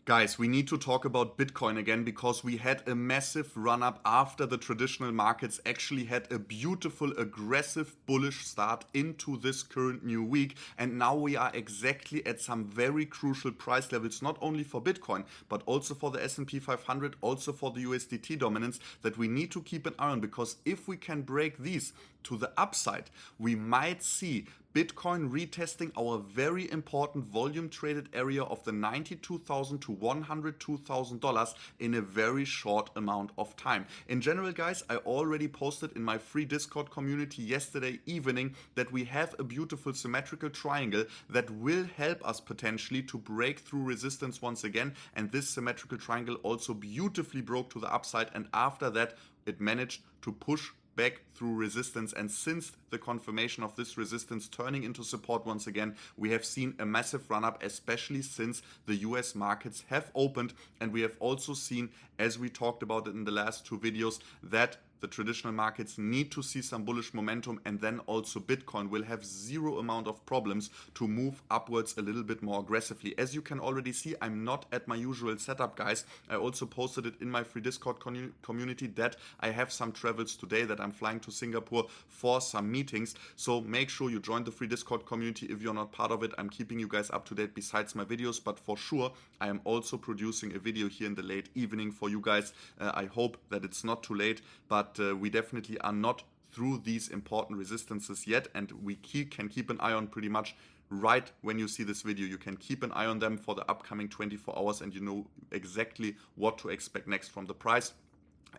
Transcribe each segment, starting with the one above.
Guys, we need to talk about Bitcoin again because we had a massive run up after the traditional markets actually had a beautiful, aggressive, bullish start into this current new week. And now we are exactly at some very crucial price levels, not only for Bitcoin, but also for the S&P 500, also for the USDT dominance that we need to keep an eye on, because if we can break these to the upside, we might see Bitcoin retesting our very important volume traded area of the $92,000 to $102,000 in a very short amount of time. In general, guys, I already posted in my free Discord community yesterday evening that we have a beautiful symmetrical triangle that will help us potentially to break through resistance once again. And this symmetrical triangle also beautifully broke to the upside, and after that it managed to push back through resistance. And since the confirmation of this resistance turning into support once again, we have seen a massive run up, especially since the US markets have opened. And we have also seen, as we talked about it in the last two videos, that the traditional markets need to see some bullish momentum, and then also Bitcoin will have zero amount of problems to move upwards a little bit more aggressively. As you can already see, I'm not at my usual setup, guys. I also posted it in my free Discord community that I have some travels today, that I'm flying to Singapore for some meetings. So make sure you join the free Discord community if you're not part of it. I'm keeping you guys up to date besides my videos, but for sure I am also producing a video here in the late evening for you guys. I hope that it's not too late, but we definitely are not through these important resistances yet, and we can keep an eye on pretty much right when you see this video. You can keep an eye on them for the upcoming 24 hours, and you know exactly what to expect next from the price.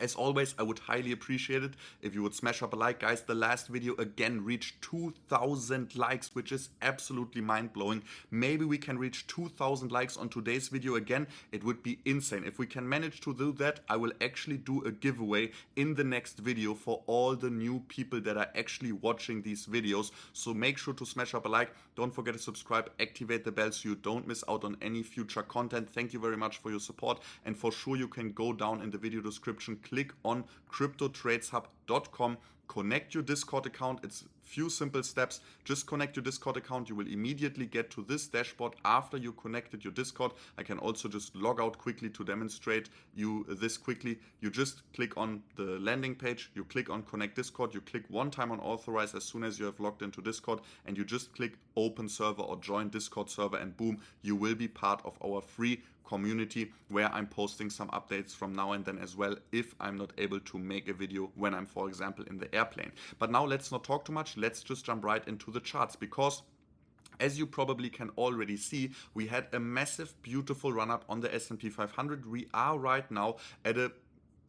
As always, I would highly appreciate it if you would smash up a like, guys. The last video again reached 2,000 likes, which is absolutely mind-blowing. Maybe we can reach 2,000 likes on today's video again. It would be insane. If we can manage to do that, I will actually do a giveaway in the next video for all the new people that are actually watching these videos. So make sure to smash up a like. Don't forget to subscribe, activate the bell so you don't miss out on any future content. Thank you very much for your support. And for sure, you can go down in the video description, click on cryptotradeshub.com, connect your Discord account. It's few simple steps. Just connect your Discord account. You will immediately get to this dashboard after you connected your Discord. I can also just log out quickly to demonstrate you this quickly. You just click on the landing page, you click on connect Discord, you click one time on authorize as soon as you have logged into Discord, and you just click open server or join Discord server, and boom, you will be part of our free community where I'm posting some updates from now and then as well, if I'm not able to make a video when I'm, for example, in the airplane. But now let's not talk too much. Let's just jump right into the charts, because as you probably can already see, we had a massive, beautiful run up on the S&P 500. We are right now at a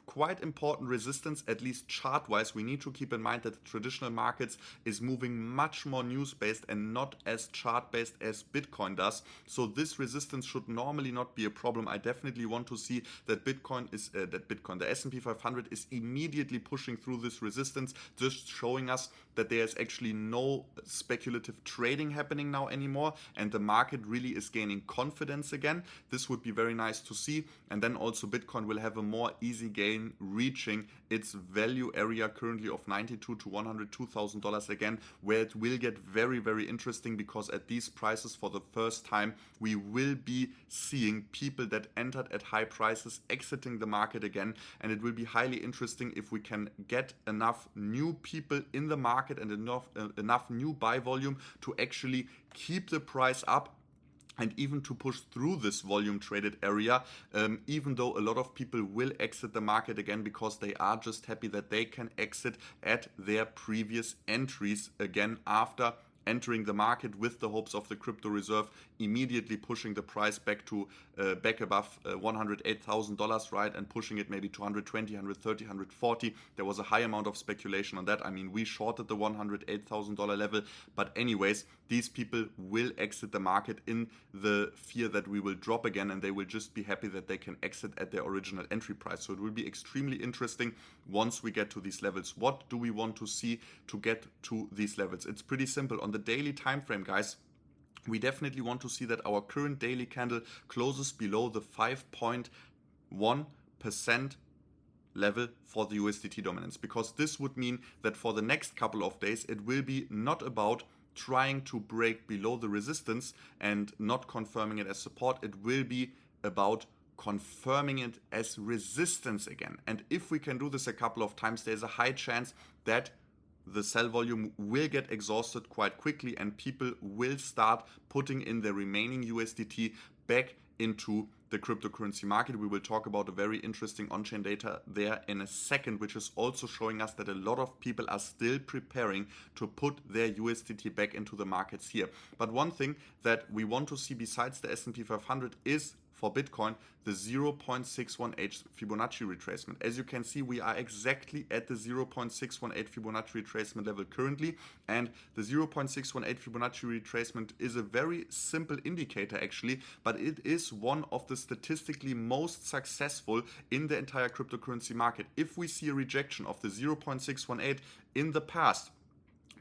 quite important resistance, at least chart wise. We need to keep in mind that the traditional markets is moving much more news based and not as chart based as Bitcoin does. So this resistance should normally not be a problem. I definitely want to see that the S&P 500 is immediately pushing through this resistance, just showing us that there is actually no speculative trading happening now anymore, and the market really is gaining confidence again. This would be very nice to see. And then also Bitcoin will have a more easy gain reaching its value area currently of $92,000 to $102,000 again, where it will get very, very interesting, because at these prices for the first time we will be seeing people that entered at high prices exiting the market again, and it will be highly interesting if we can get enough new people in the market and enough new buy volume to actually keep the price up and even to push through this volume traded area, even though a lot of people will exit the market again, because they are just happy that they can exit at their previous entries again after entering the market with the hopes of the crypto reserve immediately pushing the price back to back above $108,000, right, and pushing it maybe to 120, 130, 140. There was a high amount of speculation on that. I mean, we shorted the $108,000 level, but anyways, these people will exit the market in the fear that we will drop again, and they will just be happy that they can exit at their original entry price. So it will be extremely interesting once we get to these levels. What do we want to see to get to these levels? It's pretty simple. On the daily time frame, guys, we definitely want to see that our current daily candle closes below the 5.1% level for the USDT dominance, because this would mean that for the next couple of days it will be not about trying to break below the resistance and not confirming it as support. It will be about confirming it as resistance again. And if we can do this a couple of times, there's a high chance that the sell volume will get exhausted quite quickly and people will start putting in the remaining USDT back into the cryptocurrency market. We will talk about a very interesting on-chain data there in a second, which is also showing us that a lot of people are still preparing to put their USDT back into the markets here. But one thing that we want to see besides the S&P 500 is for Bitcoin, the 0.618 Fibonacci retracement. As you can see, we are exactly at the 0.618 Fibonacci retracement level currently, and the 0.618 Fibonacci retracement is a very simple indicator actually, but it is one of the statistically most successful in the entire cryptocurrency market. If we see a rejection of the 0.618 in the past,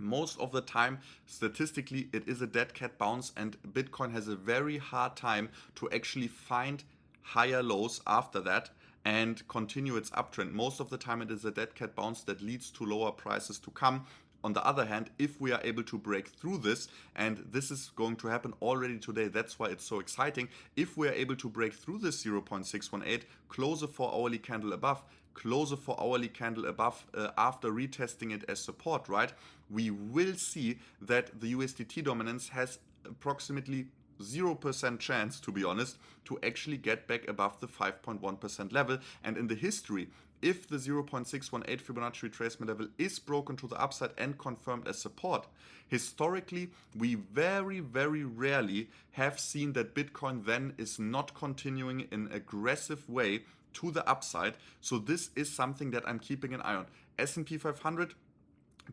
most of the time, statistically, it is a dead cat bounce, and Bitcoin has a very hard time to actually find higher lows after that and continue its uptrend. Most of the time, it is a dead cat bounce that leads to lower prices to come. On the other hand, if we are able to break through this, and this is going to happen already today, that's why it's so exciting. If we are able to break through this 0.618, close a 4-hourly candle above, close a 4-hourly candle above after retesting it as support, right? We will see that the USDT dominance has approximately 0% chance, to be honest, to actually get back above the 5.1% level. And in the history, if the 0.618 Fibonacci retracement level is broken to the upside and confirmed as support, historically, we very, very rarely have seen that Bitcoin then is not continuing in an aggressive way to the upside. So this is something that I'm keeping an eye on. S&P 500,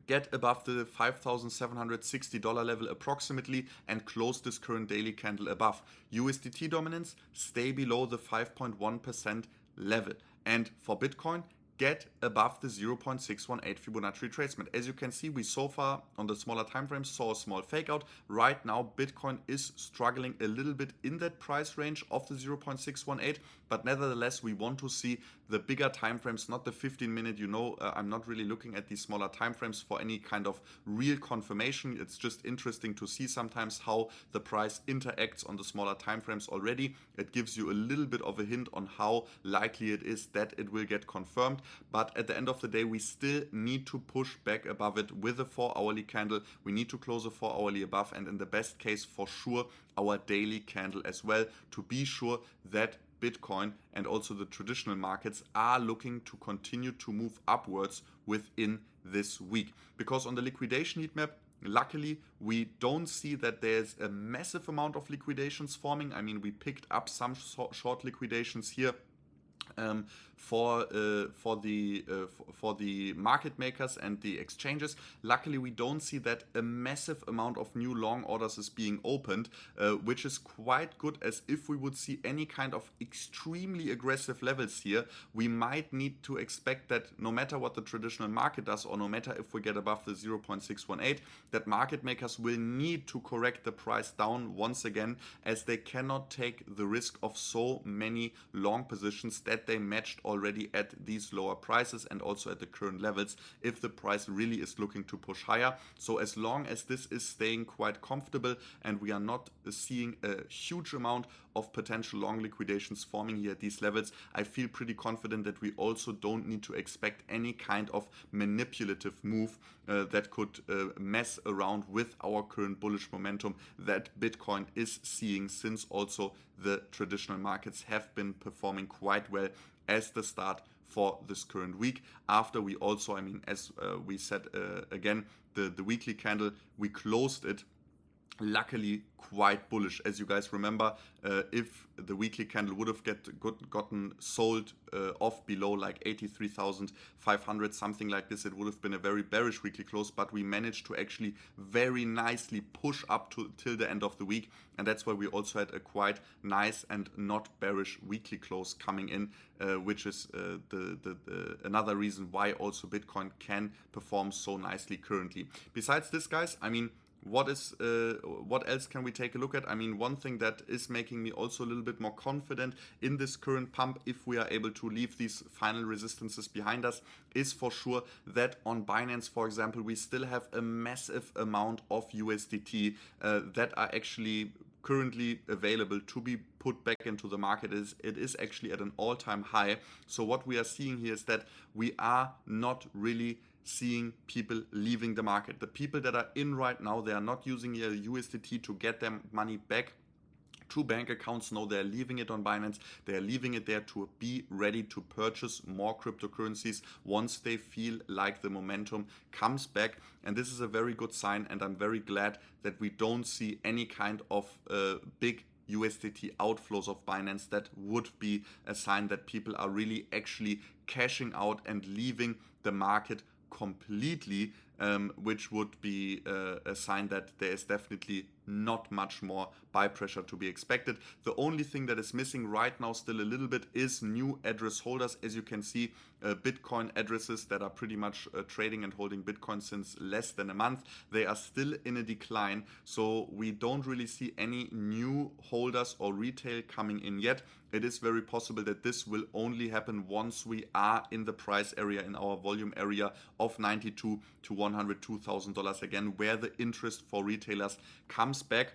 get above the $5,760 level approximately and close this current daily candle above. USDT dominance, stay below the 5.1% level. And for Bitcoin, get above the 0.618 Fibonacci retracement. As you can see, we so far on the smaller time frames saw a small fake out. Right now, Bitcoin is struggling a little bit in that price range of the 0.618, but nevertheless, we want to see the bigger time frames, not the 15-minute. I'm not really looking at these smaller time frames for any kind of real confirmation. It's just interesting to see sometimes how the price interacts on the smaller time frames already. It gives you a little bit of a hint on how likely it is that it will get confirmed. But at the end of the day, we still need to push back above it with a 4-hourly candle. We need to close a 4-hourly above, and in the best case, for sure, our daily candle as well, to be sure that Bitcoin and also the traditional markets are looking to continue to move upwards within this week. Because on the liquidation heat map, luckily, we don't see that there's a massive amount of liquidations forming. I mean, we picked up some short liquidations here for the market makers and the exchanges. Luckily, we don't see that a massive amount of new long orders is being opened, which is quite good, as if we would see any kind of extremely aggressive levels here, we might need to expect that no matter what the traditional market does, or no matter if we get above the 0.618, that market makers will need to correct the price down once again, as they cannot take the risk of so many long positions that they matched already at these lower prices and also at the current levels if the price really is looking to push higher. So as long as this is staying quite comfortable and we are not seeing a huge amount of potential long liquidations forming here at these levels, I feel pretty confident that we also don't need to expect any kind of manipulative move that could mess around with our current bullish momentum that Bitcoin is seeing, since also the traditional markets have been performing quite well as the start for this current week. After we also, as we said again, the weekly candle, we closed it luckily quite bullish. As you guys remember, if the weekly candle would have gotten sold off below like 83,500, something like this, it would have been a very bearish weekly close, but we managed to actually very nicely push up till the end of the week, and that's why we also had a quite nice and not bearish weekly close coming in, which is another reason why also Bitcoin can perform so nicely currently. Besides this, guys, what else can we take a look at? One thing that is making me also a little bit more confident in this current pump, if we are able to leave these final resistances behind us, is for sure that on Binance, for example, we still have a massive amount of USDT that are actually currently available to be put back into the market. It is actually at an all-time high. So what we are seeing here is that we are not really seeing people leaving the market. The people that are in right now, they are not using a USDT to get their money back to bank accounts. No, they're leaving it on Binance. They're leaving it there to be ready to purchase more cryptocurrencies once they feel like the momentum comes back. And this is a very good sign, and I'm very glad that we don't see any kind of big USDT outflows of Binance. That would be a sign that people are really actually cashing out and leaving the market completely, which would be a sign that there is definitely not much more buy pressure to be expected. The only thing that is missing right now still a little bit is new address holders. As you can see, Bitcoin addresses that are pretty much trading and holding Bitcoin since less than a month, they are still in a decline. So we don't really see any new holders or retail coming in yet. It is very possible that this will only happen once we are in the price area, in our volume area of $92,000 to $102,000 again, where the interest for retailers comes back.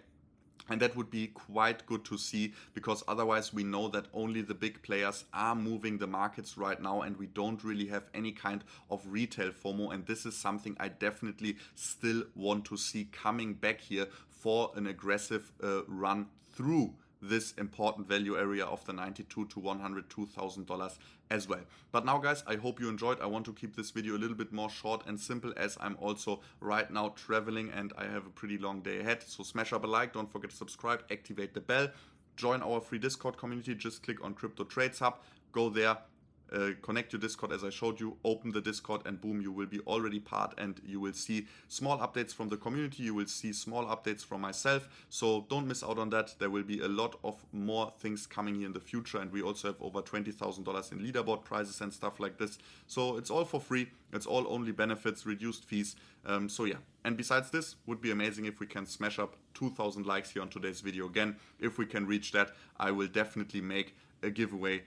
And that would be quite good to see, because otherwise we know that only the big players are moving the markets right now, and we don't really have any kind of retail FOMO. And this is something I definitely still want to see coming back here for an aggressive run through this important value area of the $92,000 to $102,000 as well. But now guys, I hope you enjoyed. I want to keep this video a little bit more short and simple, as I'm also right now traveling and I have a pretty long day ahead. So smash up a like, don't forget to subscribe, activate the bell, join our free Discord community. Just click on Crypto Trades Hub, go there, connect your Discord as I showed you, open the Discord, and boom, you will be already part, and you will see small updates from the community. You will see small updates from myself, so don't miss out on that. There will be a lot of more things coming here in the future, and we also have over $20,000 in leaderboard prizes and stuff like this. So it's all for free, it's all only benefits, reduced fees. So yeah, and besides this, would be amazing if we can smash up 2,000 likes here on today's video again. If we can reach that, I will definitely make a giveaway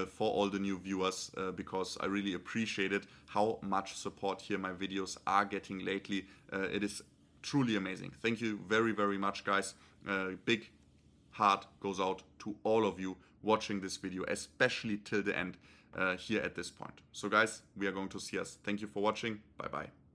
for all the new viewers, because I really appreciate it, how much support here my videos are getting lately. It is truly amazing. Thank you very, very much, guys. Big heart goes out to all of you watching this video, especially till the end here at this point. So guys, we are going to see us. Thank you for watching. Bye bye.